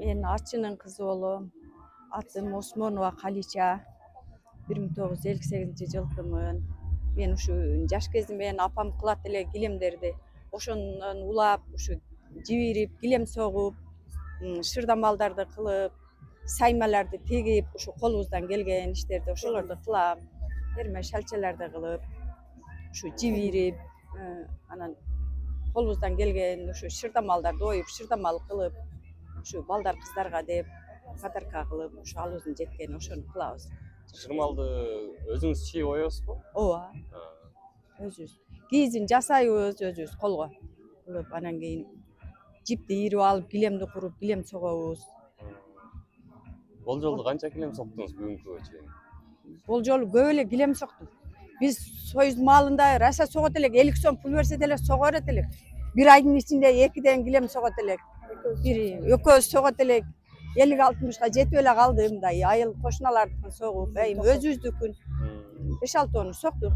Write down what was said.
Men Atçının kızı bolom. Atım Osmonova Kaliça. 1958-жылкымын. Men uşu жаш кезим апам кылат эле килемдерди. Ошондон улап, ушу жибирип, килем согуп, шырдамалдарды кылып, саймаларды тегип, ушу колубуздан келген иштерди ошолорду кылам. Эрме шалчаларды кылып, ушу жибирип, анан колубуздан келген ушу шырдамалдарды оюп, шырдамал кылып, ушу балдар кыздарга деп подарка кылып, ушу алыбыздын жеткен ошону кылабыз. Шырмалды өзүңүз чийип оесузбу? Ооба. Өзүбүз. Кийизин жасайбыз өзүбүз колго кылып, анан кийин жипти ийирип алып, килемди куруп, килем согобуз. Бул жолду канча килем соктуңуз бүгүнкүгө чейин? Бул жолу көп эле килем соктук. Биз союз маалында Россия согот элек, 50 сом пул берсе деле сого берет элек. Бир айдын ичинде 2ден килем согот элек. Экөөбүз согот элек. 50-60га жетип эле калды мындай айыл кошуналардыкын согуп, өзүбүздүкүн 5-6 тонну соктук.